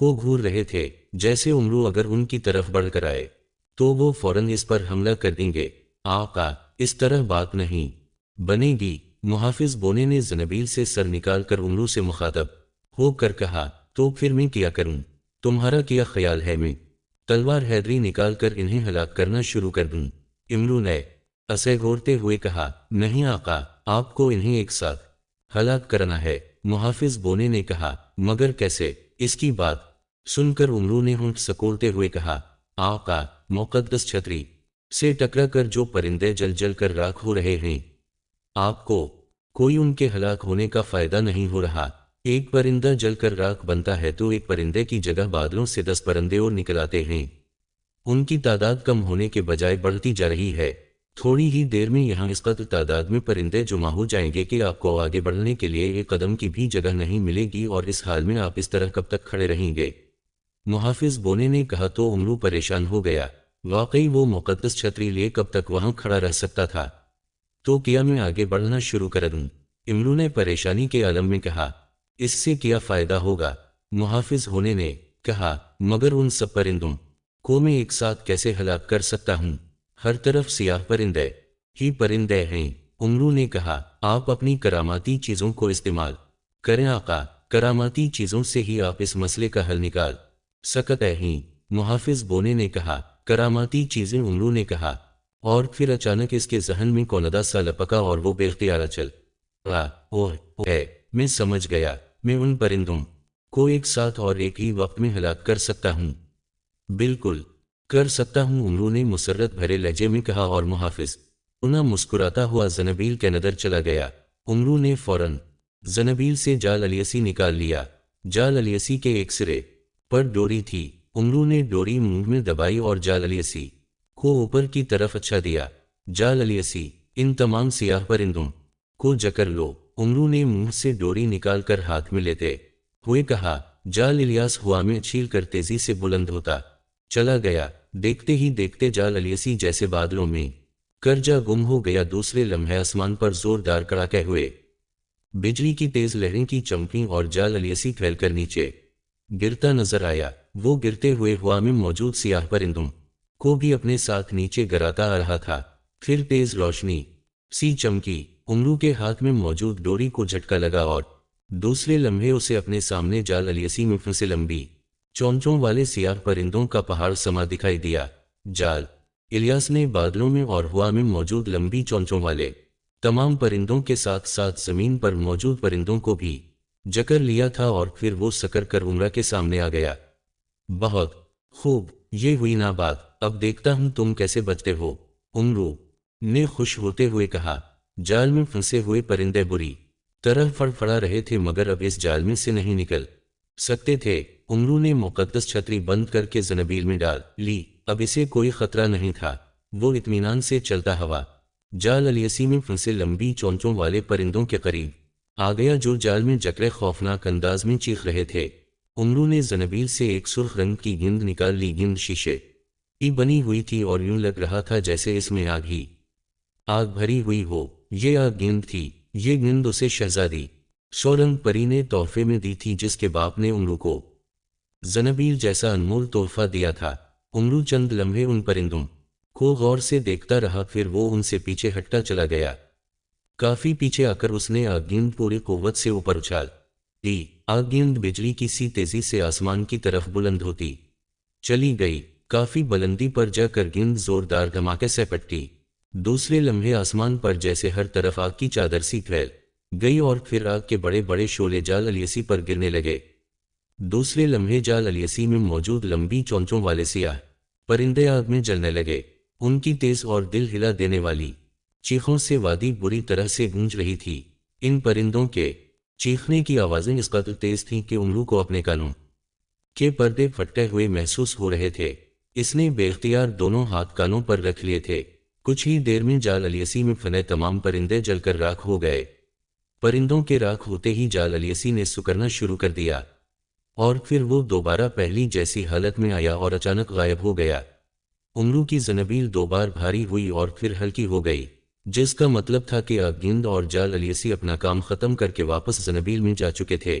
کو گھور رہے تھے، جیسے امرو اگر ان کی طرف بڑھ کر آئے تو وہ فوراً اس پر حملہ کر دیں گے۔ آقا، اس طرح بات نہیں بنے گی۔ محافظ بونے نے زنبیل سے سر نکال کر امرو سے مخاطب ہو کر کہا، تو پھر میں کیا کروں؟ تمہارا کیا خیال ہے میں تلوار حیدری نکال کر انہیں ہلاک کرنا شروع کر دوں؟ امرو نے اسے گھورتے ہوئے کہا، نہیں آقا، آپ کو انہیں ایک ساتھ ہلاک کرنا ہے۔ محافظ بونے نے کہا، مگر کیسے؟ اس کی بات سن کر امرو نے ہونٹ سکولتے ہوئے کہا، آقا، مقدس چھتری سے ٹکرا کر جو پرندے جل جل کر راکھ ہو رہے ہیں، آپ کو کوئی ان کے ہلاک ہونے کا فائدہ نہیں ہو رہا۔ ایک پرندہ جل کر راکھ بنتا ہے تو ایک پرندے کی جگہ بادلوں سے 10 پرندے اور نکل آتے ہیں۔ ان کی تعداد کم ہونے کے بجائے بڑھتی جا رہی ہے۔ تھوڑی ہی دیر میں یہاں اس قدر تعداد میں پرندے جمع ہو جائیں گے کہ آپ کو آگے بڑھنے کے لیے ایک قدم کی بھی جگہ نہیں ملے گی، اور اس حال میں آپ اس طرح کب تک کھڑے رہیں گے؟ محافظ بونے نے کہا تو امرو پریشان ہو گیا۔ واقعی وہ مقدس چھتری لے کب تک وہاں کھڑا رہ سکتا تھا؟ تو کیا میں آگے بڑھنا شروع کر دوں؟ امرو نے پریشانی کے عالم میں کہا، اس سے کیا فائدہ ہوگا؟ محافظ ہونے نے کہا، مگر ان سب پرندوں کو میں ایک ساتھ کیسے ہلاک کر سکتا ہوں؟ ہر طرف سیاہ پرندے ہی پرندے ہیں۔ امرو نے کہا، آپ اپنی کراماتی چیزوں کو استعمال کریں آقا، کراماتی چیزوں سے ہی آپ اس مسئلے کا حل نکال سکتے ہیں۔ محافظ بونے نے کہا، کراماتی چیزیں؟ امرو نے کہا، اور پھر اچانک اس کے ذہن میں کوندا سا لپکا اور وہ بے اختیار چل ہے، میں سمجھ گیا، میں ان پرندوں کو ایک ساتھ اور ایک ہی وقت میں ہلاک کر سکتا ہوں۔ بالکل کر سکتا ہوں، امرو نے مسرت بھرے لہجے میں کہا، اور محافظ انہیں مسکراتا ہوا زنبیل کے نظر چلا گیا۔ امرو نے فوراً زنبیل سے جال الیسی نکال لیا۔ جال الیسی کے ایک سرے پر ڈوری تھی۔ امرو نے ڈوری منہ میں دبائی اور جال الیسی کو اوپر کی طرف اچھا دیا۔ جال الیسی، ان تمام سیاہ پرندوں کو جکر لو۔ امرو نے منہ سے ڈوری نکال کر ہاتھ میں لیتے ہوئے کہا۔ جال الیاس ہوا میں چھیل کر تیزی سے بلند ہوتا چلا گیا۔ دیکھتے ہی دیکھتے جال الیسی جیسے بادلوں میں کرجا گم ہو گیا۔ دوسرے لمحے آسمان پر زوردار کڑاکے ہوئے، بجلی کی تیز لہریں کی چمکیں اور جال الیسی پھیل کر نیچے گرتا نظر آیا۔ وہ گرتے ہوئے ہوا میں موجود سیاہ پرندوں کو بھی اپنے ساتھ نیچے گراتا آ رہا تھا۔ پھر تیز روشنی سی چمکی، امرو کے ہاتھ میں موجود ڈوری کو جھٹکا لگا اور دوسرے لمحے اسے اپنے سامنے جال الیسی میں پھنسے لمبی چونچوں والے سیاہ پرندوں کا پہاڑ سما دکھائی دیا۔ جال الیاس نے بادلوں میں اور ہوا میں موجود لمبی چونچوں والے تمام پرندوں کے ساتھ ساتھ زمین پر موجود پرندوں کو بھی جکر لیا تھا، اور پھر وہ سکر کر عمرہ کے سامنے آ گیا۔ بہت خوب، یہ ہوئی نا بات، اب دیکھتا ہوں تم کیسے بچتے ہو، امرو نے خوش ہوتے ہوئے کہا۔ جال میں پھنسے ہوئے پرندے بری طرح فڑفڑا رہے تھے، مگر اب اس جال میں سے نہیں نکل سکتے تھے۔ امرو نے مقدس چھتری بند کر کے زنبیل میں ڈال لی۔ اب اسے کوئی خطرہ نہیں تھا۔ وہ اطمینان سے چلتا ہوا جال الیسی میں پھنسے لمبی چونچوں والے پرندوں کے قریب آ گیا، جو جال میں جکڑے خوفناک انداز میں چیخ رہے تھے۔ امرو نے زنبیل سے ایک سرخ رنگ کی گیند نکال لی۔ گیند شیشے کی بنی ہوئی تھی اور یوں لگ رہا تھا جیسے اس میں آگ بھری ہوئی ہو۔ یہ آگ گیند تھی۔ یہ گیند اسے شہزادی سورنگ پری نے تحفے میں دی تھی، جس کے باپ نے امرو کو زنبیل جیسا انمول تحفہ دیا تھا۔ امرو چند لمحے ان پرندوں کو غور سے دیکھتا رہا، پھر وہ ان سے پیچھے ہٹتا چلا گیا۔ کافی پیچھے آ کر اس نے آگ گیند پوری قوت سے اوپر اچھال دی۔ آگ گیند بجلی کی سی تیزی سے آسمان کی طرف بلند ہوتی چلی گئی۔ کافی بلندی پر جا کر گیند زوردار دھماکے سے پٹی۔ دوسرے لمحے آسمان پر جیسے ہر طرف آگ کی چادر سی پھیل گئی، اور پھر آگ کے بڑے بڑے شعلے جال الیسی پر گرنے لگے۔ دوسرے لمحے جال الیسی میں موجود لمبی چونچوں والے سیاہ پرندے آگ میں جلنے لگے۔ ان کی تیز اور دل ہلا دینے والی چیخوں سے وادی بری طرح سے گونج رہی تھی۔ ان پرندوں کے چیخنے کی آوازیں اس قدر تیز تھیں کہ امرو کو اپنے کانوں کے پردے پھٹتے ہوئے محسوس ہو رہے تھے۔ اس نے بے اختیار دونوں ہاتھ کانوں پر رکھ لیے تھے۔ کچھ ہی دیر میں جال الیسی میں پھنے تمام پرندے جل کر راکھ ہو گئے۔ پرندوں کے راکھ ہوتے ہی جال الیسی نے سکڑنا شروع کر دیا، اور پھر وہ دوبارہ پہلی جیسی حالت میں آیا اور اچانک غائب ہو گیا۔ امرو کی زنبیل دو بار بھاری ہوئی اور پھر ہلکی ہو گئی، جس کا مطلب تھا کہ آگ گیند اور جال الیسی اپنا کام ختم کر کے واپس زنبیل میں جا چکے تھے۔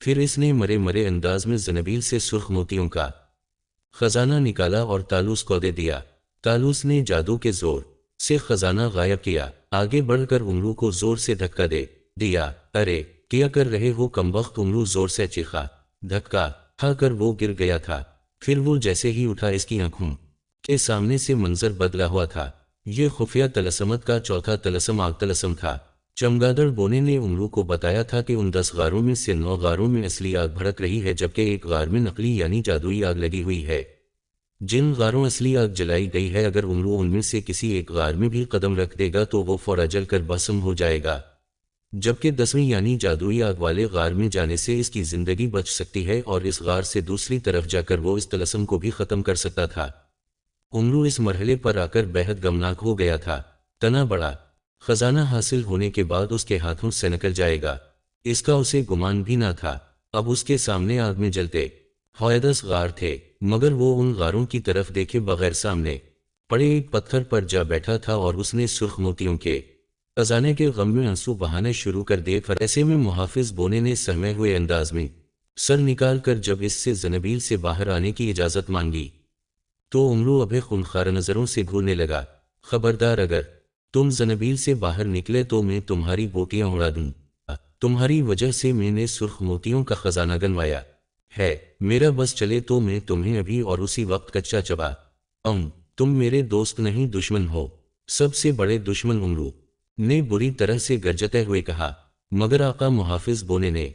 پھر اس نے مرے مرے انداز میں زنبیل سے سرخ موتیوں کا خزانہ نکالا اور تالوس کو دے دیا۔ تالوس نے جادو کے زور سے خزانہ غائب کیا۔ آگے بڑھ کر امرو کو زور سے دھکا دے دیا۔ ارے کیا کر رہے ہو کمبخت، امرو زور سے چیخا۔ دھکا کھا کر وہ گر گیا تھا۔ پھر وہ جیسے ہی اٹھا اس کی آنکھوں کے سامنے سے منظر بدلا ہوا تھا۔ یہ خفیہ طلسمت کا چوتھا طلسم آگ طلسم تھا۔ چمگادڑ بونے نے امرو کو بتایا تھا کہ ان 10 غاروں میں سے 9 غاروں میں اصلی آگ بھڑک رہی ہے، جبکہ ایک غار میں نقلی یعنی جادوئی آگ لگی ہوئی ہے۔ جن غاروں اصلی آگ جلائی گئی ہے، اگر امرو ان میں سے کسی ایک غار میں بھی قدم رکھ دے گا تو وہ فورا جل کر بھسم ہو جائے گا، جبکہ 10ویں یعنی جادوئی آگ والے غار میں جانے سے اس کی زندگی بچ سکتی ہے اور اس غار سے دوسری طرف جا کر وہ اس طلسم کو بھی ختم کر سکتا تھا۔ امرو اس مرحلے پر آ کر بہت غمناک ہو گیا تھا۔ تنا بڑا خزانہ حاصل ہونے کے بعد اس کے ہاتھوں سے نکل جائے گا، اس کا اسے گمان بھی نہ تھا۔ اب اس کے سامنے آگ میں جلتے ہوئے 10 غار تھے، مگر وہ ان غاروں کی طرف دیکھے بغیر سامنے پڑے ایک پتھر پر جا بیٹھا تھا اور اس نے سرخ موتیوں کے خزانے کے غم میں آنسو بہانے شروع کر دیے۔ ایسے میں محافظ بونے نے سہمے ہوئے انداز میں سر نکال کر جب اس سے زنبیل سے باہر آنے کی اجازت مانگی تو امرو ابھی خونخوار نظروں سے گھورنے لگا۔ خبردار، اگر تم زنبیل سے باہر نکلے تو میں تمہاری بوٹیاں اڑا دوں۔ تمہاری وجہ سے میں نے سرخ موتیوں کا خزانہ گنوایا ہے، میرا بس چلے تو میں تمہیں ابھی اور اسی وقت کچا چبا آؤں۔ تم میرے دوست نہیں دشمن ہو، سب سے بڑے دشمن امرو نے بری طرح سے گرجتے ہوئے کہا۔ مگر آقا، محافظ بونے نے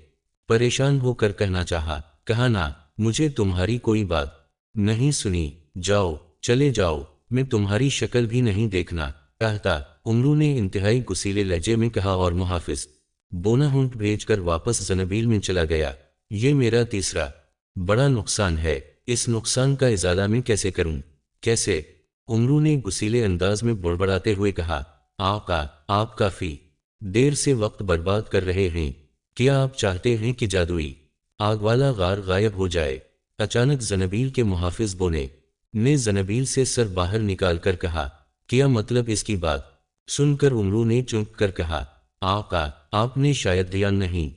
پریشان ہو کر کہنا چاہا۔ کہا نہ، مجھے تمہاری کوئی بات نہیں سنی، جاؤ، چلے جاؤ، میں تمہاری شکل بھی نہیں دیکھنا چاہتا، امرو نے انتہائی غصیلے لہجے میں کہا، اور محافظ بونا ہونٹ بھیج کر واپس زنبیل میں چلا گیا۔ یہ میرا تیسرا بڑا نقصان ہے، اس نقصان کا ازالہ میں کیسے کروں؟ کیسے؟ امرو نے غصیلے انداز میں بڑبڑاتے ہوئے کہا۔ آقا، آپ کافی دیر سے وقت برباد کر رہے ہیں، کیا آپ چاہتے ہیں کہ جادوئی آگ والا غار غائب ہو جائے؟ اچانک زنبیل کے محافظ بونے نے زنبیل سے سر باہر نکال کر کہا۔ کیا مطلب اس کی بات سن کر امرو نے چونک کر کہا، آقا، آپ نے شاید دھیان نہیں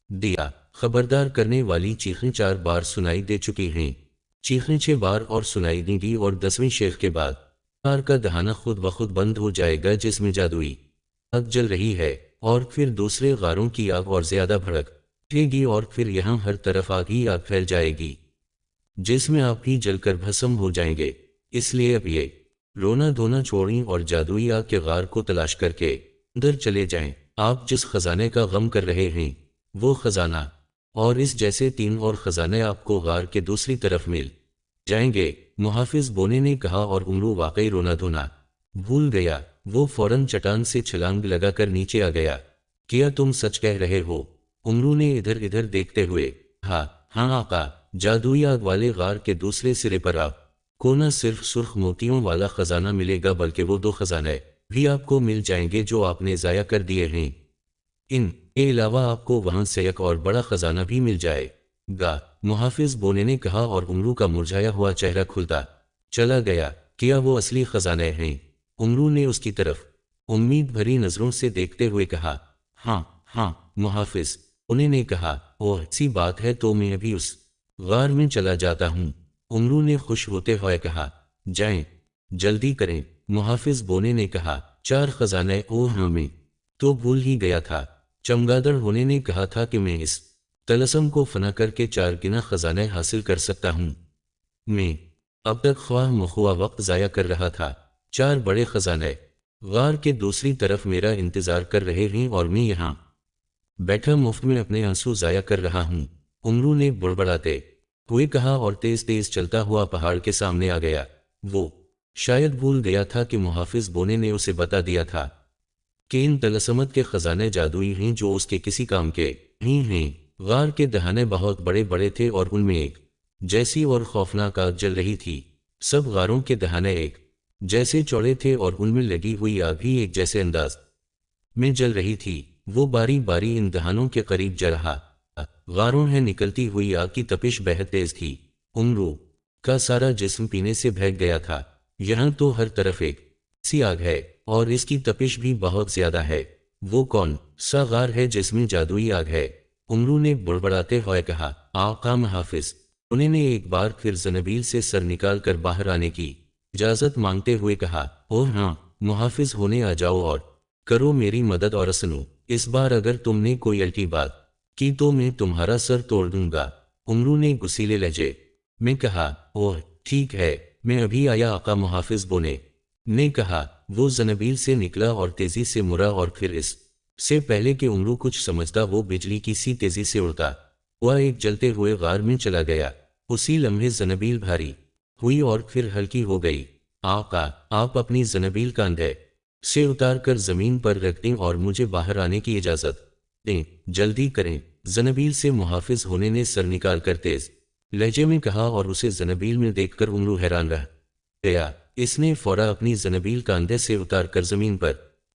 دیا، خبردار کرنے والی چیخیں 4 بار سنائی دے چکی ہیں۔ چیخیں 6 بار اور سنائی دیں گی اور 10ویں شیخ کے بعد غار کا دہانہ خود بخود بند ہو جائے گا جس میں جادوئی آگ جل رہی ہے، اور پھر دوسرے غاروں کی آگ اور زیادہ بھڑک اٹھے گی اور پھر یہاں ہر طرف آگ ہی آگ پھیل جائے گی جس میں آپ ہی جل کر بھسم ہو جائیں گے۔ اس لیے اب یہ رونا دھونا چھوڑیں اور جادوئی آگ کے غار کو تلاش کر کے اندر چلے جائیں۔ آپ جس خزانے کا غم کر رہے ہیں وہ خزانہ اور اس جیسے 3 اور خزانے آپ کو غار کے دوسری طرف مل جائیں گے، محافظ بونے نے کہا، اور امرو واقعی رونا دھونا بھول گیا۔ وہ فوراً چٹان سے چھلانگ لگا کر نیچے آ گیا۔ کیا تم سچ کہہ رہے ہو؟ امرو نے ادھر ادھر دیکھتے ہوئے کہا۔ ہاں آقا، جادوئی آگ والے غار کے دوسرے سرے پر آپ کو نہ صرف سرخ موتیوں والا خزانہ ملے گا بلکہ وہ 2 خزانے بھی آپ کو مل جائیں گے جو آپ نے ضائع کر دیے ہیں۔ ان کے علاوہ آپ کو وہاں سے ایک اور بڑا خزانہ بھی مل جائے گا، محافظ بونے نے کہا، اور امرو کا مرجھایا ہوا چہرہ کھلتا چلا گیا۔ کیا وہ اصلی خزانے ہیں؟ امرو نے اس کی طرف امید بھری نظروں سے دیکھتے ہوئے کہا۔ ہاں ہاں، محافظ بونے نے کہا۔ اوہ، ایسی بات ہے تو میں ابھی اس غار میں چلا جاتا ہوں، امرو نے خوش ہوتے ہوئے کہا۔ جائیں، جلدی کریں، محافظ بونے نے کہا۔ 4 خزانے؟ اوہ ہاں، میں تو بھول ہی گیا تھا، چمگادڑ ہونے نے کہا تھا کہ میں اس طلسم کو فنا کر کے 4 گنا خزانے حاصل کر سکتا ہوں۔ میں اب تک خواہ مخواہ وقت ضائع کر رہا تھا۔ 4 بڑے خزانے غار کے دوسری طرف میرا انتظار کر رہے ہیں اور میں یہاں بیٹھا مفت میں اپنے آنسو ضائع کر رہا ہوں، امرو نے بڑبڑاتے ہوئے کہا، اور تیز تیز چلتا ہوا پہاڑ کے سامنے آ گیا۔ وہ شاید بھول گیا تھا کہ محافظ بونے نے اسے بتا دیا تھا کہ ان طلسمت کے خزانے جادوئی ہیں جو اس کے کسی کام کے نہیں ہیں۔ غار کے دہانے بہت بڑے بڑے تھے اور ان میں ایک جیسی اور خوفناک آگ جل رہی تھی۔ سب غاروں کے دہانے ایک جیسے چوڑے تھے اور ان میں لگی ہوئی آگ بھی ایک جیسے انداز میں جل رہی تھی۔ وہ باری باری ان دہانوں کے قریب جا رہا۔ غاروں میں نکلتی ہوئی آگ کی تپش بہت تیز تھی۔ امرو کا سارا جسم پینے سے بھیگ گیا تھا۔ یہاں تو ہر طرف ایک سی آگ ہے اور اس کی تپش بھی بہت زیادہ ہے۔ وہ کون سا غار ہے جس میں جادوئی آگ ہے؟ عمرو نے بڑبڑاتے ہوئے کہا، آقا محافظ۔ انہوں نے ایک بار پھر زنبیل سے سر نکال کر باہر آنے کی اجازت مانگتے ہوئے کہا، اوہ ہاں محافظ ہونے آ جاؤ اور کرو میری مدد اور سنو، اس بار اگر تم نے کوئی الٹی بات کی تو میں تمہارا سر توڑ دوں گا۔ عمرو نے غصیلے لہجے میں کہا، اوہ ٹھیک ہے، میں ابھی آیا آقا محافظ بونے نے کہا۔ وہ زنبیل سے نکلا اور تیزی سے مرا اور پھر اس سے پہلے کہ عمرو کچھ سمجھتا وہ بجلی کی سی تیزی سے اڑتا ہوا ایک جلتے ہوئے غار میں چلا گیا۔ اسی لمحے زنبیل بھاری ہوئی اور پھر ہلکی ہو گئی۔ آقا، آپ اپنی زنبیل کاندھے سے اتار کر زمین پر رکھ دیں اور مجھے باہر آنے کی اجازت دیں، جلدی کریں۔ زنبیل سے محافظ ہونے نے سر نکال کر تیز لہجے میں کہا اور اسے زنبیل میں دیکھ کر عمرو حیران رہ گیا۔ اس نے فوراً اپنی زنبیل کاندھے سے اتار کر زمین پر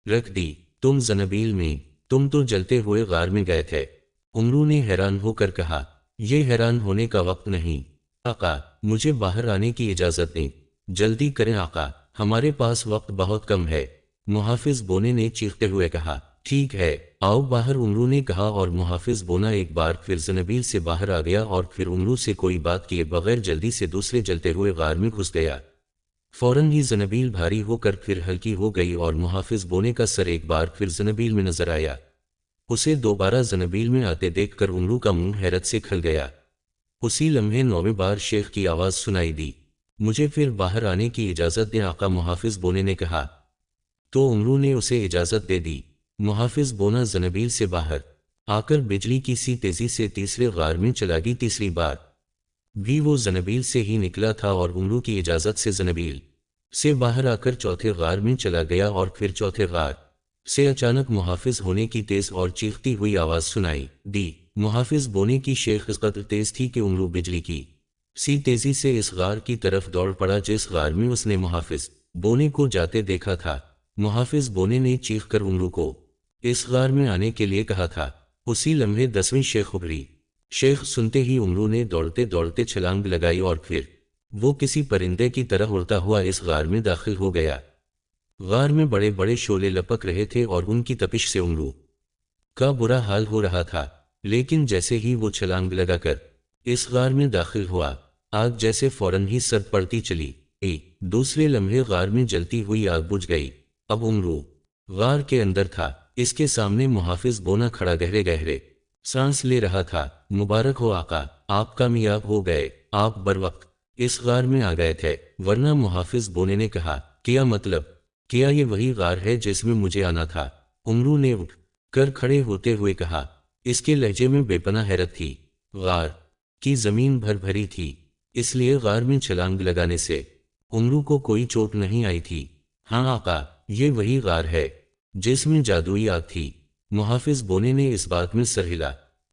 رکھ دی۔ تم زنبیل میں، تم تو جلتے ہوئے غار میں گئے تھے۔ عمرو نے حیران ہو کر کہا، یہ حیران ہونے کا وقت نہیں آقا، مجھے باہر آنے کی اجازت دیں، جلدی کریں آقا، ہمارے پاس وقت بہت کم ہے۔ محافظ بونے نے چیختے ہوئے کہا، ٹھیک ہے آؤ باہر، عمرو نے کہا اور محافظ بونا ایک بار پھر زنبیل سے باہر آ گیا اور پھر عمرو سے کوئی بات کیے بغیر جلدی سے دوسرے جلتے ہوئے غار میں گھس گیا۔ فوراً ہی زنبیل بھاری ہو کر پھر ہلکی ہو گئی اور محافظ بونے کا سر ایک بار پھر زنبیل میں نظر آیا۔ اسے دوبارہ زنبیل میں آتے دیکھ کر عمرو کا منہ حیرت سے کھل گیا۔ اسی لمحے نویں بار شیخ کی آواز سنائی دی، مجھے پھر باہر آنے کی اجازت دیں آقا، محافظ بونے نے کہا۔ تو عمرو نے اسے اجازت دے دی۔ محافظ بونا زنبیل سے باہر آ کر بجلی کی سی تیزی سے تیسرے غار میں چلا گئی۔ تیسری بار بھی وہ زنبیل سے ہی نکلا تھا اور عمرو کی اجازت سے زنبیل سے باہر آ کر چوتھے غار میں چلا گیا اور پھر چوتھے غار سے اچانک محافظ ہونے کی تیز اور چیختی ہوئی آواز سنائی دی۔ محافظ بونے کی شیخ اس قدر تیز تھی کہ عمرو بجلی کی سی تیزی سے اس غار کی طرف دوڑ پڑا جس غار میں اس نے محافظ بونے کو جاتے دیکھا تھا۔ محافظ بونے نے چیخ کر عمرو کو اس غار میں آنے کے لیے کہا تھا۔ اسی لمحے 10ویں شیخ ابھری۔ شیخ سنتے ہی عمرو نے دوڑتے دوڑتے چھلانگ لگائی اور پھر وہ کسی پرندے کی طرح اڑتا ہوا اس غار میں داخل ہو گیا۔ غار میں بڑے بڑے شعلے لپک رہے تھے اور ان کی تپش سے عمرو کا برا حال ہو رہا تھا، لیکن جیسے ہی وہ چھلانگ لگا کر اس غار میں داخل ہوا، آگ جیسے فوراً ہی سرد پڑتی چلی گئی۔ دوسرے لمحے غار میں جلتی ہوئی آگ بجھ گئی۔ اب عمرو غار کے اندر تھا۔ اس کے سامنے محافظ بونا کھڑا گہرے گہرے سانس لے رہا تھا۔ مبارک ہو آقا، آپ کامیاب ہو گئے، آپ بروقت اس غار میں آ گئے تھے، ورنہ محافظ بونے نے کہا، کیا مطلب؟ کیا یہ وہی غار ہے جس میں مجھے آنا تھا؟ عمرو نے اٹھ کر کھڑے ہوتے ہوئے کہا۔ اس کے لہجے میں بے پناہ حیرت تھی۔ غار کی زمین بھر بھری تھی، اس لیے غار میں چھلانگ لگانے سے عمرو کو کوئی چوٹ نہیں آئی تھی۔ ہاں آقا، یہ وہی غار ہے جس میں جادوئی آگ تھی۔ محافظ بونے نے اس بات میں سر ہلا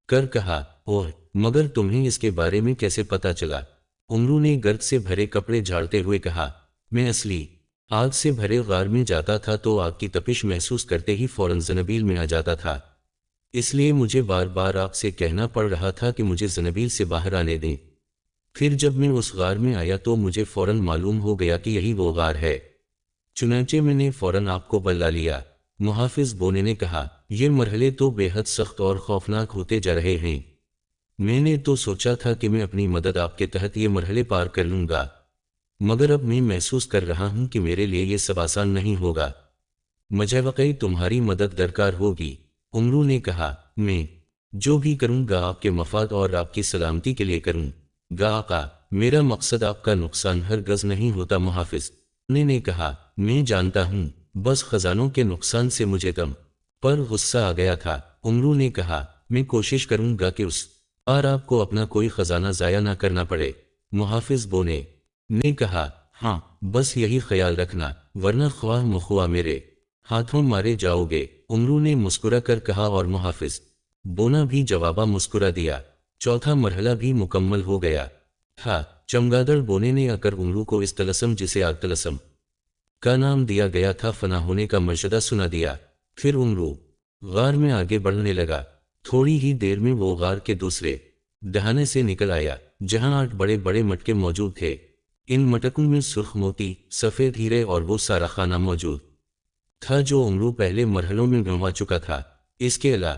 کر کہا، اوہ مگر تمہیں اس کے بارے میں کیسے پتا چلا؟ عمرو نے گرد سے بھرے کپڑے جھاڑتے ہوئے کہا، میں اصلی آگ سے بھرے غار میں جاتا تھا تو آگ کی تپش محسوس کرتے ہی فوراً زنبیل میں آ جاتا تھا، اس لیے مجھے بار بار آپ سے کہنا پڑ رہا تھا کہ مجھے زنبیل سے باہر آنے دیں۔ پھر جب میں اس غار میں آیا تو مجھے فوراً معلوم ہو گیا کہ یہی وہ غار ہے، چنانچہ میں نے فوراً آپ کو بلا لیا۔ محافظ بونے نے کہا، یہ مرحلے تو بے حد سخت اور خوفناک ہوتے جا رہے ہیں، میں نے تو سوچا تھا کہ میں اپنی مدد آپ کے تحت یہ مرحلے پار کر لوں گا، مگر اب میں محسوس کر رہا ہوں کہ میرے لیے یہ سب آسان نہیں ہوگا، مجھے واقعی تمہاری مدد درکار ہوگی۔ عمرو نے کہا، میں جو بھی کروں گا آپ کے مفاد اور آپ کی سلامتی کے لیے کروں گا آقا، میرا مقصد آپ کا نقصان ہرگز نہیں ہوتا۔ محافظ نے کہا، میں جانتا ہوں، بس خزانوں کے نقصان سے مجھے تم پر غصہ آ گیا تھا۔ عمرو نے کہا، میں کوشش کروں گا کہ اس بار آپ کو اپنا کوئی خزانہ ضائع نہ کرنا پڑے۔ محافظ بونے نے کہا، ہاں بس یہی خیال رکھنا، ورنہ خواہ مخواہ میرے ہاتھوں مارے جاؤ گے۔ عمرو نے مسکرا کر کہا اور محافظ بونا بھی جوابہ مسکرا دیا۔ چوتھا مرحلہ بھی مکمل ہو گیا تھا۔ چمگادڑ بونے نے آ کر عمرو کو اس طلسم جسے آگ طلسم کا نام دیا گیا تھا فنا ہونے کا مرشدہ سنا دیا۔ پھر عمرو غار میں آگے بڑھنے لگا۔ تھوڑی ہی دیر میں وہ غار کے دوسرے دہانے سے نکل آیا، جہاں 8 بڑے بڑے مٹکے موجود تھے۔ ان مٹکوں میں سرخ موتی، سفید ہیرے اور وہ سارا خانہ موجود تھا جو عمرو پہلے مرحلوں میں گنوا چکا تھا۔ اس کے علاوہ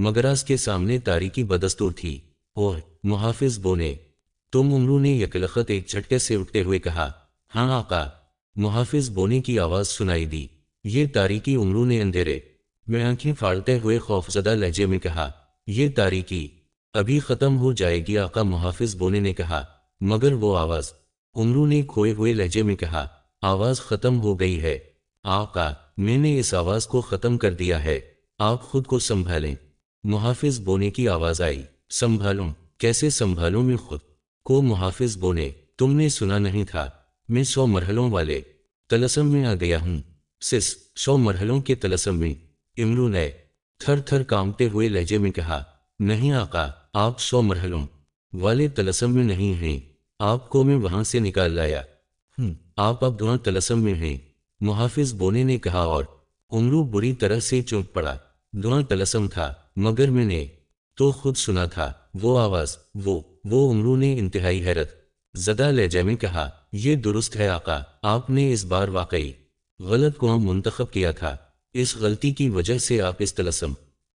مگراس کے سامنے تاریکی بدستور تھی۔ اوہ محافظ بونے، تم عمرو نے یکلخت ایک جھٹکے سے اٹھتے ہوئے کہا۔ ہاں آقا، محافظ بونے کی آواز سنائی دی۔ یہ تاریکی؟ عمرو نے اندھیرے میں آنکھیں پھاڑتے ہوئے خوفزدہ لہجے میں کہا۔ یہ تاریکی ابھی ختم ہو جائے گی آقا، محافظ بونے نے کہا۔ مگر وہ آواز؟ عمرو نے کھوئے ہوئے لہجے میں کہا۔ آواز ختم ہو گئی ہے آقا، میں نے اس آواز کو ختم کر دیا ہے، آپ خود کو سنبھالیں۔ محافظ بونے کی آواز آئی۔ سنبھالوں؟ کیسے سنبھالوں میں خود کو؟ محافظ بونے، تم نے سنا نہیں تھا؟ میں 100 مرحلوں والے طلسم میں آ گیا ہوں۔ 100 مرحلوں کے طلسم میں؟ عمرو نے تھر تھر کانپتے ہوئے لہجے میں کہا۔ نہیں آقا، آپ 100 مرحلوں والے طلسم میں نہیں ہیں، آپ کو میں وہاں سے نکال لایا ہوں، آپ اب دعا طلسم میں ہیں، محافظ بونے نے کہا، اور عمرو بری طرح سے چونک پڑا۔ دعا طلسم تھا، مگر میں نے تو خود سنا تھا وہ آواز، وہ عمرو نے انتہائی حیرت زدہ لہجے میں کہا۔ یہ درست ہے آقا، آپ نے اس بار واقعی غلط قوم منتخب کیا تھا، اس غلطی کی وجہ سے آپ اس طلسم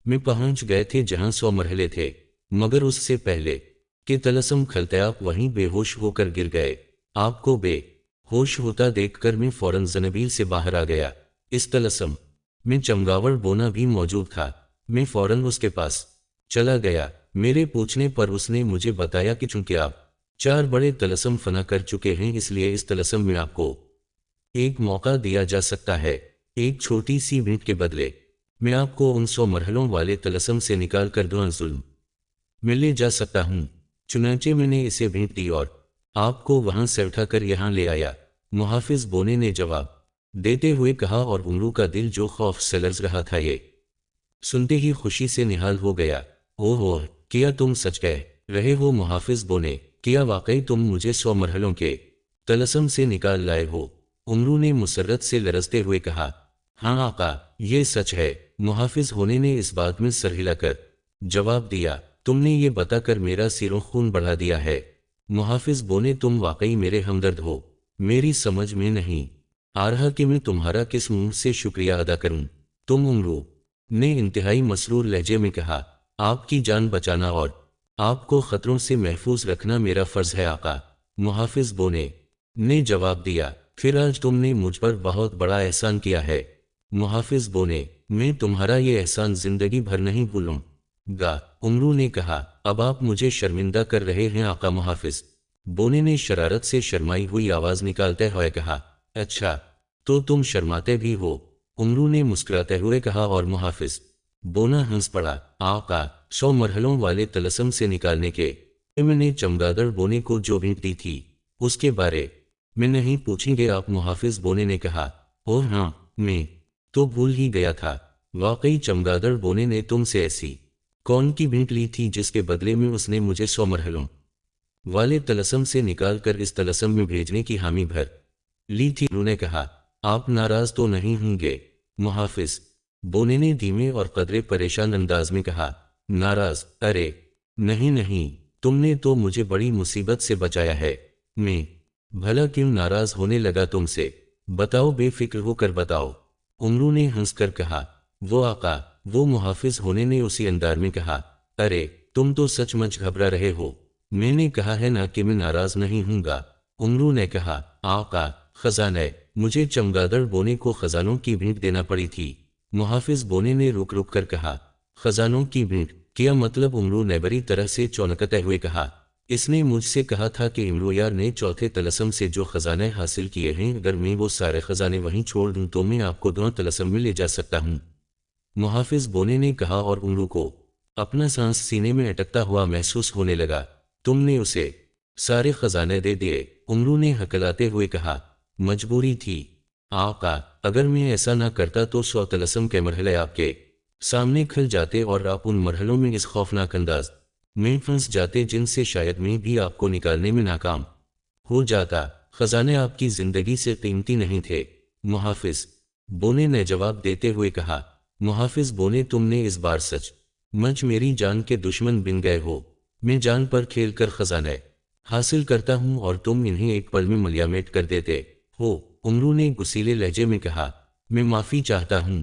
میں پہنچ گئے تھے جہاں 100 مرحلے تھے، مگر اس سے پہلے کہ طلسم کھلتے آپ وہیں بے ہوش ہو کر گر گئے۔ آپ کو بے ہوش ہوتا دیکھ کر میں فوراً زنبیل سے باہر آ گیا۔ اس طلسم میں چمگاور بونا بھی موجود تھا، میں فوراً اس کے پاس چلا گیا۔ میرے پوچھنے پر اس نے مجھے بتایا کہ چونکہ آپ 4 بڑے طلسم فنا کر چکے ہیں، اس لیے اس طلسم میں آپ کو ایک موقع دیا جا سکتا ہے، ایک چھوٹی سی بھیٹ کے بدلے میں آپ کو ان 100 مرحلوں والے طلسم سے نکال کر دعا ظلم میں لے جا سکتا ہوں۔ چنانچہ میں نے اسے بھیٹ دی اور آپ کو وہاں سے اٹھا کر یہاں لے آیا، محافظ بونے نے جواب دیتے ہوئے کہا، اور عمرو کا دل جو خوف سے لرز رہا تھا یہ سنتے ہی خوشی سے نہال ہو گیا۔ اوہ کیا تم سچ کہہ رہے ہو محافظ بونے؟ کیا واقعی تم مجھے 100 مرحلوں کے طلسم سے نکال لائے ہو؟ عمرو نے مسرت سے لرزتے ہوئے کہا۔ ہاں آقا، یہ سچ ہے، محافظ ہونے نے اس بات میں سر ہلا کر جواب دیا۔ تم نے یہ بتا کر میرا سیروں خون بڑھا دیا ہے محافظ بونے، تم واقعی میرے ہمدرد ہو۔ میری سمجھ میں نہیں آ رہا کہ میں تمہارا کس منہ سے شکریہ ادا کروں۔ تم؟ عمرو نے انتہائی مسرور لہجے میں کہا۔ آپ کی جان بچانا اور آپ کو خطروں سے محفوظ رکھنا میرا فرض ہے آقا، محافظ بونے نے جواب دیا۔ پھر آج تم نے مجھ پر بہت بڑا احسان کیا ہے محافظ بونے، میں تمہارا یہ احسان زندگی بھر نہیں بھولوں گا، عمرو نے کہا۔ اب آپ مجھے شرمندہ کر رہے ہیں آقا، محافظ بونے نے شرارت سے شرمائی ہوئی آواز نکالتے ہوئے کہا۔ اچھا تو تم شرماتے بھی ہو، عمرو نے مسکراتے ہوئے کہا، اور محافظ بونا ہنس پڑا۔ آقا، 100 مرحلوں والے طلسم سے نکالنے کے میں نے چمگادڑ بونے کو جو بھیٹ دی تھی اس کے بارے میں نہیں پوچھیں گے آپ، محافظ بونے نے کہا۔ اوہ ہاں، میں تو بھول ہی گیا تھا، واقعی چمگادڑ بونے نے تم سے ایسی کون کی بھیٹ لی تھی جس کے بدلے میں اس نے مجھے 100 مرحلوں والے طلسم سے نکال کر اس طلسم میں بھیجنے کی حامی بھر لی تھی؟ انہوں نے کہا۔ آپ ناراض تو نہیں ہوں گے؟ محافظ بونے نے دھیمے اور قدرے پریشان انداز میں کہا۔ ناراض؟ ارے نہیں، تم نے تو مجھے بڑی مصیبت سے بچایا ہے، میں بھلا کیوں ناراض ہونے لگا تم سے؟ بتاؤ، بے فکر ہو کر بتاؤ، عمرو نے ہنس کر کہا۔ وہ آقا، وہ محافظ ہونے نے اسی انداز میں کہا۔ ارے تم تو سچ مچ گھبرا رہے ہو، میں نے کہا ہے نا کہ میں ناراض نہیں ہوں گا، عمرو نے کہا۔ آقا، خزانہ، مجھے چمگادڑ بونے کو خزانوں کی بھیٹ دینا پڑی تھی، محافظ بونے نے رک رک کر کہا۔ خزانوں کی بھیٹ؟ کیا مطلب؟ عمرو نے بری طرح سے چونکتے ہوئے کہا۔ اس نے مجھ سے کہا تھا کہ عمرو یار نے چوتھے طلسم سے جو خزانے حاصل کیے ہیں، اگر میں وہ سارے خزانے وہیں چھوڑ دوں تو میں آپ کو 2 طلسم میں لے جا سکتا ہوں، محافظ بونے نے کہا، اور عمرو کو اپنا سانس سینے میں اٹکتا ہوا محسوس ہونے لگا۔ تم نے اسے سارے خزانے دے دیے؟ عمرو نے ہکلاتے ہوئے کہا۔ مجبوری تھی آقا، اگر میں ایسا نہ کرتا تو 100 طلسم کے مرحلے آپ کے سامنے کھل جاتے اور آپ ان مرحلوں میں اس خوفناک انداز میں پھنس جاتے جن سے شاید میں بھی آپ کو نکالنے میں ناکام ہو جاتا۔ خزانے آپ کی زندگی سے قیمتی نہیں تھے، محافظ بونے نے جواب دیتے ہوئے کہا۔ محافظ بونے، تم نے اس بار سچ مچ میری جان کے دشمن بن گئے ہو، میں جان پر کھیل کر خزانے حاصل کرتا ہوں اور تم انہیں ایک پل میں ملیامٹ کر دیتے ہو، عمرو نے غصیلے لہجے میں کہا۔ میں معافی چاہتا ہوں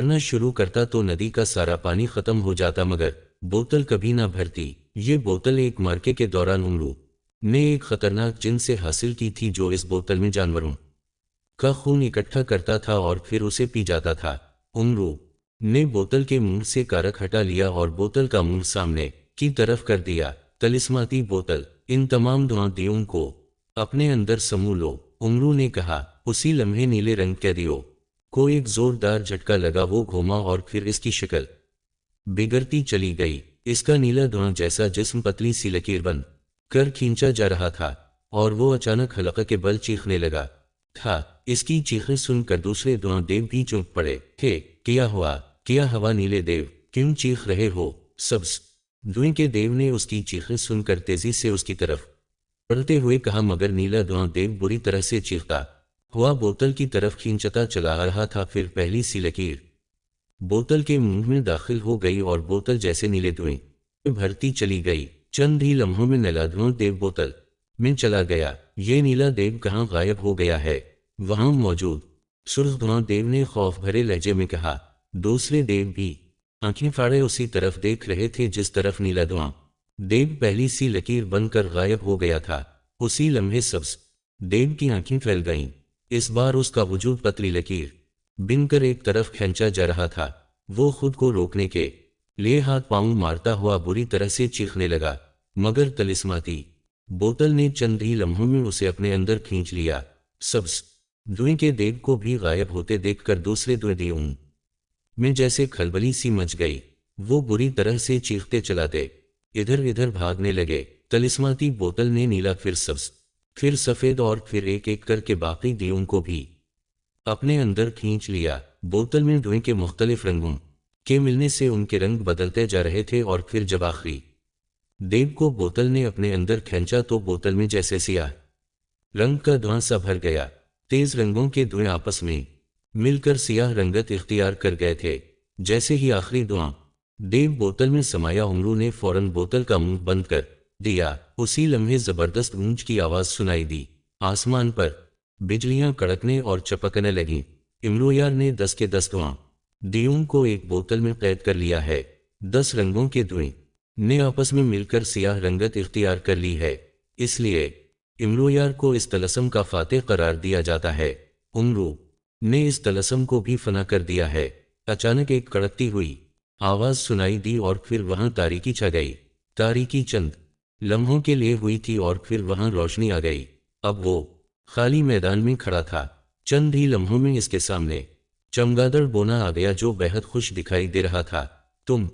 کرنا شروع کرتا تو ندی کا سارا پانی ختم ہو جاتا، مگر بوتل کبھی نہ بھرتی۔ یہ بوتل ایک معرکے کے دوران امرو نے ایک خطرناک جن سے حاصل کی تھی، جو اس بوتل میں جانوروں کا خون اکٹھا کرتا تھا اور پھر اسے پی جاتا تھا۔ امرو نے بوتل کے منہ سے کارک ہٹا لیا اور بوتل کا منہ سامنے کی طرف کر دیا۔ طلسماتی بوتل، ان تمام دعائیوں کو اپنے اندر سمو لو، امرو نے کہا۔ اسی لمحے نیلے رنگ قیدیوں کو ایک زوردار جھٹکا لگا، وہ گھوما اور پھر اس کی شکل بگڑتی چلی گئی۔ اس کا نیلا دھواں جیسا جسم پتلی سی لکیر بن کر کھینچا جا رہا تھا اور وہ اچانک حلقہ کے بل چیخنے لگا تھا۔ اس کی چیخیں سن کر دوسرے دعا دیو بھی چونک پڑے تھے۔ کیا ہوا؟ کیا ہوا نیلے دیو؟ کیوں چیخ رہے ہو؟ سبز دھویں کے دیو نے اس کی چیخیں سن کر تیزی سے اس کی طرف بڑھتے ہوئے کہا، مگر نیلا دھواں دیو بری طرح سے چیختا ہوا بوتل کی طرف کھینچتا چلا آ رہا تھا۔ پھر پہلی سی لکیر بوتل کے منہ میں داخل ہو گئی اور بوتل جیسے نیلے دھویں بھرتی چلی گئی۔ چند ہی لمحوں میں نیلا دھواں دیو بوتل میں چلا گیا۔ یہ نیلا دیو کہاں غائب ہو گیا ہے؟ وہاں موجود سرخ دھواں دیو نے خوف بھرے لہجے میں کہا۔ دوسرے دیو بھی آنکھیں پھاڑے اسی طرف دیکھ رہے تھے جس طرف نیلا دھواں دیو پہلی سی لکیر بن کر غائب ہو گیا تھا۔ اسی لمحے سبز دیو کی آنکھیں پھیل گئیں۔ اس بار اس کا وجود پتلی لکیر بن کر ایک طرف کھینچا جا رہا تھا۔ وہ خود کو روکنے کے لیے ہاتھ پاؤں مارتا ہوا بری طرح سے چیخنے لگا، مگر طلسماتی بوتل نے چند ہی لمحوں میں اسے اپنے اندر کھینچ لیا۔ سبز دھویں کے دیو کو بھی غائب ہوتے دیکھ کر دوسرے دیوں میں جیسے کھلبلی سی مچ گئی۔ وہ بری طرح سے چیختے چلاتے ادھر ادھر بھاگنے لگے۔ طلسماتی بوتل نے نیلا، پھر سبز، پھر سفید اور پھر ایک ایک کر کے باقی دیوں کو بھی اپنے اندر کھینچ لیا۔ بوتل میں دھویں کے مختلف رنگوں کے ملنے سے ان کے رنگ بدلتے جا رہے تھے اور پھر جب آخری دیو کو بوتل نے اپنے اندر کھینچا تو بوتل میں جیسے سیاہ رنگ کا دھواں سا بھر گیا۔ تیز رنگوں کے دھویں آپس میں مل کر سیاہ رنگت اختیار کر گئے تھے۔ جیسے ہی آخری دھواں دیو بوتل میں سمایا، امرو نے فوراً بوتل کا منہ بند کر دیا۔ اسی لمحے زبردست گونج کی آواز سنائی دی۔ آسمان پر بجلیاں کڑکنے اور چپکنے لگیں۔ امرویار نے 10 کے 10 دھواں دیوں کو ایک بوتل میں قید کر لیا ہے۔ 10 رنگوں کے دھویں نے آپس میں مل کر سیاہ رنگت اختیار کر لی ہے، اس لیے امرویار کو اس طلسم کا فاتح قرار دیا جاتا ہے۔ امرو نے اس طلسم کو بھی فنا کر دیا ہے۔ اچانک ایک کڑکتی ہوئی آواز سنائی دی اور پھر وہاں تاریکی چھا گئی۔ تاریکی چند لمحوں کے لیے ہوئی تھی اور پھر وہاں روشنی آ گئی۔ اب وہ خالی میدان میں کھڑا تھا۔ چند ہی لمحوں میں اس کے سامنے چمگادڑ بونا آ گیا، جو بہت خوش دکھائی دے رہا تھا۔ تم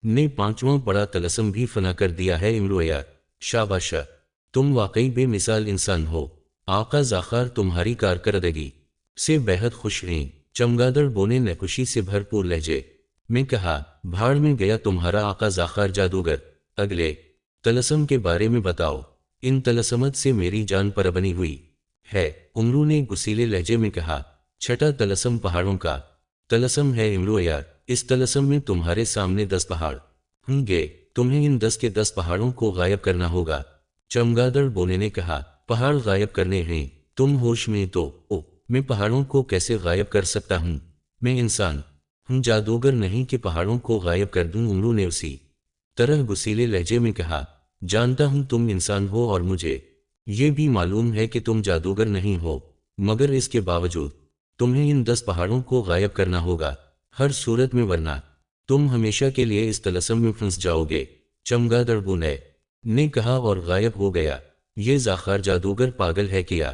نے 5واں بڑا طلسم بھی فنا کر دیا ہے امرویار، شاباش، تم واقعی بے مثال انسان ہو۔ آقا زاخار تمہاری کارکردگی سے بہت خوش ہیں۔ چمگادڑ بونے نے خوشی سے بھرپور لہجے میں کہا، بھاڑ میں گیا تمہارا آقا زاخار جادوگر۔ اگلے طلسم کے بارے میں بتاؤ۔ ان طلسمت سے میری جان پر بنی ہوئی ہے، امرو نے گسیلے لہجے میں کہا۔ چھٹا طلسم پہاڑوں کا طلسم ہے امرویار۔ اس طلسم میں تمہارے سامنے 10 پہاڑ ہوں گے، تمہیں ان 10 کے 10 پہاڑوں کو غائب کرنا ہوگا۔ چمگادڑ بونے نے کہا، پہاڑ غائب کرنے ہیں؟ تم ہوش میں تو او، میں پہاڑوں کو کیسے غائب کر سکتا ہوں؟ میں انسان ہوں، جادوگر نہیں کہ پہاڑوں کو غائب کر دوں۔ امرو نے اسی طرح گسیلے لہجے میں کہا، جانتا ہوں تم انسان ہو اور مجھے یہ بھی معلوم ہے کہ تم جادوگر نہیں ہو، مگر اس کے باوجود تمہیں ان 10 پہاڑوں کو غائب کرنا ہوگا ہر صورت میں، ورنہ تم ہمیشہ کے لیے اس طلسم میں پھنس جاؤ گے۔ چمگادڑ بونے نے کہا اور غائب ہو گیا۔ یہ زاخار جادوگر پاگل ہے کیا؟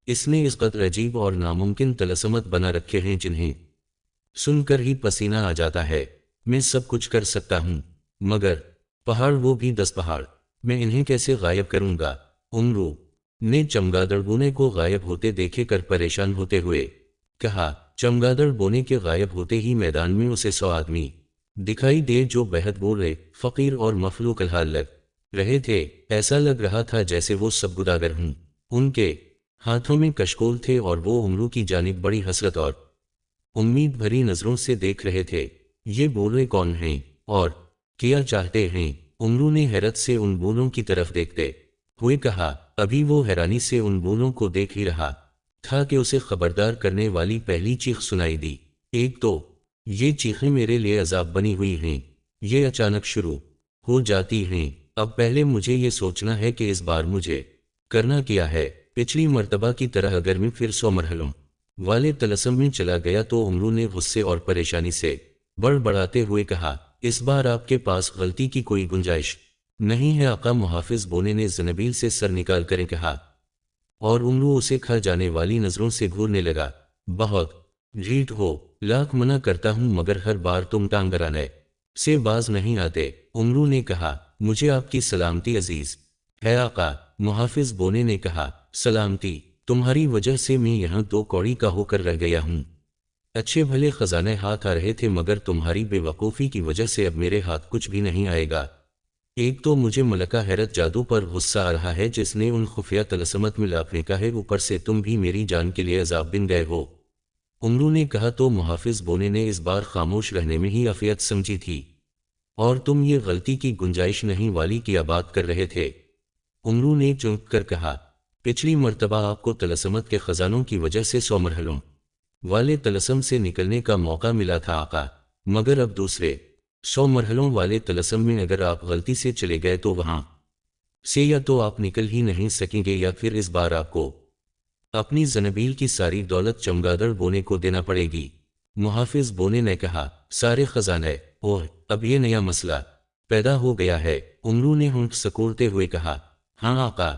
اس نے اس قدر عجیب اور ناممکن طلسمت بنا رکھے ہیں جنہیں سن کر ہی پسینہ آ جاتا ہے۔ میں سب کچھ کر سکتا ہوں، مگر پہاڑ، وہ بھی 10 پہاڑ، میں انہیں کیسے غائب کروں گا؟ امرو نے چمگادڑ بونے کو غائب ہوتے دیکھے کر پریشان ہوتے ہوئے کہا۔ چمگادڑ بونے کے غائب ہوتے ہی میدان میں اسے 100 آدمی دکھائی دے، جو بہت بوڑھے، فقیر اور مفلوک الحال لگ رہے تھے۔ ایسا لگ رہا تھا جیسے وہ سب گداگر ہوں۔ ان کے ہاتھوں میں کشکول تھے اور وہ امرو کی جانب بڑی حسرت اور امید بھری نظروں سے دیکھ رہے تھے۔ یہ بوڑھے کون ہیں اور کیا چاہتے ہیں؟ امرو نے حیرت سے ان بوڑھوں کی طرف دیکھتے ہوئے کہا۔ ابھی وہ حیرانی سے ان بوڑھوں کو دیکھ ہی رہا تھا کہ اسے خبردار کرنے والی پہلی چیخ سنائی دی۔ ایک تو یہ چیخیں میرے لیے عذاب بنی ہوئی ہیں، یہ اچانک شروع ہو جاتی ہیں۔ اب پہلے مجھے یہ سوچنا ہے کہ اس بار مجھے کرنا کیا ہے۔ پچھلی مرتبہ کی طرح اگر میں پھر 100 مرحلوں والے طلسم میں چلا گیا تو عمرو نے غصے اور پریشانی سے بڑبڑاتے ہوئے کہا، اس بار آپ کے پاس غلطی کی کوئی گنجائش نہیں ہے آقا۔ محافظ بونے نے زنبیل سے سر نکال کر کہا، اور عمرو اسے کھا جانے والی نظروں سے گھورنے لگا، بہت جھیٹ ہو، لاکھ منع کرتا ہوں مگر ہر بار تم ٹانگرانے سے باز نہیں آتے۔ عمرو نے کہا، مجھے آپ کی سلامتی عزیز ہے آقا۔ محافظ بونے نے کہا، سلامتی؟ تمہاری وجہ سے میں یہاں 2 کوڑی کا ہو کر رہ گیا ہوں۔ اچھے بھلے خزانے ہاتھ آ رہے تھے مگر تمہاری بے وقوفی کی وجہ سے اب میرے ہاتھ کچھ بھی نہیں آئے گا۔ ایک تو مجھے ملکہ حیرت جادو پر غصہ آ رہا ہے جس نے ان خفیہ طلسمت میں لا پھینکا ہے، اوپر سے تم بھی میری جان کے لیے عذاب بن گئے ہو۔ عمرو نے کہا تو محافظ بونے نے اس بار خاموش رہنے میں ہی عافیت سمجھی تھی، اور تم یہ غلطی کی گنجائش نہیں والی کیا بات کر رہے تھے؟ عمرو نے چونک کر کہا، پچھلی مرتبہ آپ کو طلسمت کے خزانوں کی وجہ سے 100 مرحلوں والے طلسم سے نکلنے کا موقع ملا تھا آقا، مگر اب دوسرے 100 مرحلوں والے طلسم میں اگر آپ غلطی سے چلے گئے تو وہاں سے یا تو آپ نکل ہی نہیں سکیں گے یا پھر اس بار آپ کو اپنی زنبیل کی ساری دولت چمگادڑ بونے کو دینا پڑے گی۔ محافظ بونے نے کہا، سارے خزانے؟ اوہ، اب یہ نیا مسئلہ پیدا ہو گیا ہے۔ عمرو نے ہونٹ سکوڑتے ہوئے کہا، ہاں آقا۔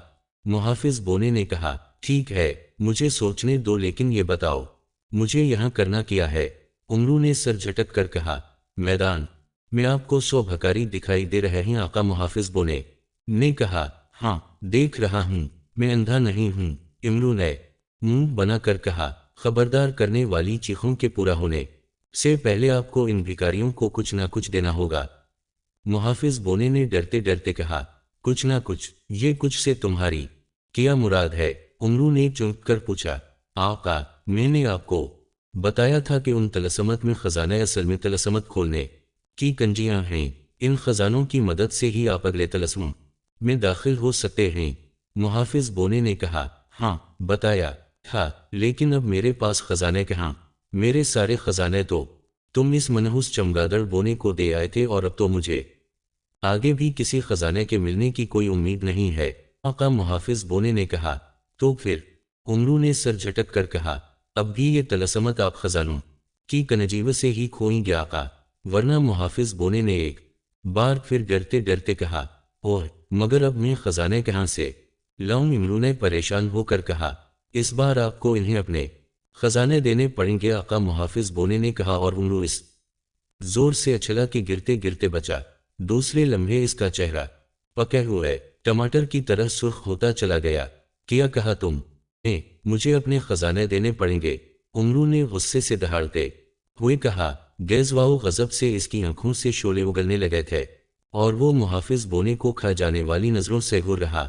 محافظ بونے نے کہا، ٹھیک ہے، مجھے سوچنے دو، لیکن یہ بتاؤ مجھے یہاں کرنا کیا ہے؟ عمرو نے سر جھٹک کر کہا، میدان میں آپ کو 100 بھکاری دکھائی دے رہے ہیں آقا۔ محافظ بونے نے کہا، ہاں دیکھ رہا ہوں، میں اندھا نہیں ہوں۔ عمرو نے منہ بنا کر کہا، خبردار کرنے والی چیخوں کے پورا ہونے سے پہلے آپ کو ان بھکاریوں کو کچھ نہ کچھ دینا ہوگا۔ محافظ بونے نے ڈرتے ڈرتے کہا، کچھ نہ کچھ؟ یہ کچھ سے تمہاری کیا مراد ہے؟ عمرو نے چونک کر پوچھا، آقا میں نے آپ کو بتایا تھا کہ ان طلسمت میں خزانہ اصل میں طلسمت کھولنے کی کنجیاں ہیں، ان خزانوں کی مدد سے ہی آپ اگلے طلسم میں داخل ہو سکتے ہیں۔ محافظ بونے نے کہا، ہاں بتایا تھا، لیکن اب میرے پاس خزانے کہاں؟ میرے سارے خزانے تو تم اس منحوس چمگادڑ بونے کو دے آئے تھے، اور اب تو مجھے آگے بھی کسی خزانے کے ملنے کی کوئی امید نہیں ہے آقا۔ محافظ بونے نے کہا، تو پھر؟ عمرو نے سر جھٹک کر کہا، اب بھی یہ طلسمت آپ خزانوں کی کنجیو سے ہی کھوئیں گے آقا، ورنہ؟ محافظ بونے نے ایک بار پھر ڈرتے ڈرتے کہا، اوہ مگر اب میں خزانے کہاں سے لاؤں؟ عمرو نے پریشان ہو کر کہا، اس بار آپ کو انہیں اپنے خزانے دینے پڑیں گے آقا۔ محافظ بونے نے کہا، اور عمرو اس زور سے اچھلا کہ گرتے گرتے بچا۔ دوسرے لمحے اس کا چہرہ پکے ہوئے ٹماٹر کی طرح سرخ ہوتا چلا گیا۔ کیا کہا تم نے؟ مجھے اپنے خزانے دینے پڑیں گے؟ عمرو نے غصے سے دہاڑتے ہوئے کہا۔ گیزواؤ غضب سے اس کی آنکھوں سے شعلے اگلنے لگے تھے، اور وہ محافظ بونے کو کھا جانے والی نظروں سے گھور رہا۔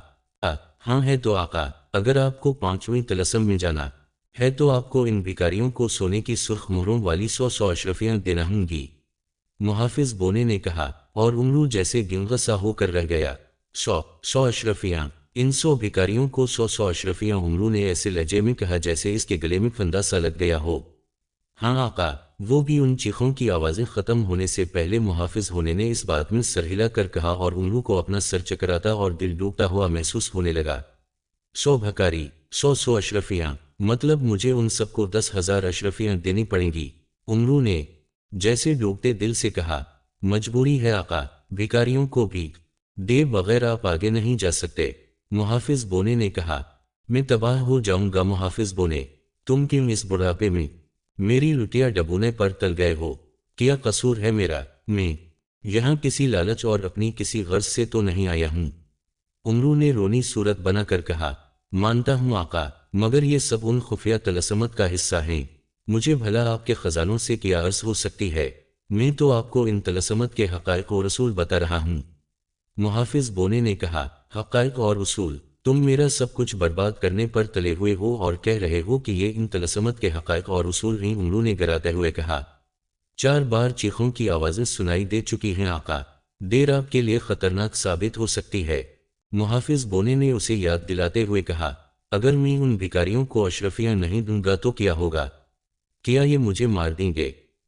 ہاں ہے تو آقا، اگر آپ کو 5ویں طلسم میں جانا ہے تو آپ کو ان بھکاریوں کو سونے کی سرخ مہروں والی 100 اشرفیاں دینا ہوں گی۔ محافظ بونے نے کہا، اور عمرو جیسے گنگسا ہو کر رہ گیا۔ 100 اشرفیاں؟ ان 100 بھکاریوں کو 100 اشرفیاں؟ عمرو نے ایسے لہجے میں کہا جیسے اس کے گلے میں پھندا سا لگ گیا ہو۔ ہاں آقا۔ وہ بھی ان چیخوں کی آوازیں ختم ہونے سے پہلے محافظ ہونے نے اس بات میں سر ہلا کر کہا، اور عمرو کو اپنا سر چکراتا اور دل ڈوبتا ہوا محسوس ہونے لگا۔ 100 بھکاری؟ 100 اشرفیاں؟ مطلب مجھے ان سب کو 10,000 اشرفیاں دینی پڑیں گی؟ عمرو نے جیسے ڈوبتے دل سے کہا، مجبوری ہے آقا، بھکاریوں کو بھیک دے بغیر آپ آگے نہیں جا سکتے۔ محافظ بونے نے کہا، میں تباہ ہو جاؤں گا۔ محافظ بونے، تم کیوں اس بڑھاپے میں میری لٹیا ڈبونے پر تل گئے ہو؟ کیا قصور ہے میرا؟ میں یہاں کسی لالچ اور اپنی کسی غرض سے تو نہیں آیا ہوں۔ عمرو نے رونی صورت بنا کر کہا، مانتا ہوں آقا، مگر یہ سب ان خفیہ طلسمت کا حصہ ہیں۔ مجھے بھلا آپ کے خزانوں سے کیا عرض ہو سکتی ہے؟ میں تو آپ کو ان طلسمت کے حقائق و رسول بتا رہا ہوں۔ محافظ بونے نے کہا، حقائق اور اصول؟ تم میرا سب کچھ برباد کرنے پر تلے ہوئے ہو اور کہہ رہے ہو کہ یہ ان طلسمت کے حقائق اور اصول ہیں؟ عمرو نے گراتے ہوئے کہا۔ 4 بار چیخوں کی آوازیں سنائی دے چکی ہیں آقا، دیر آپ کے لیے خطرناک ثابت ہو سکتی ہے۔ محافظ بونے نے اسے یاد دلاتے ہوئے کہا، اگر میں ان بھکاریوں کو اشرفیاں نہیں دوں گا تو کیا ہوگا؟ کیا یہ مجھے مار دیں گے؟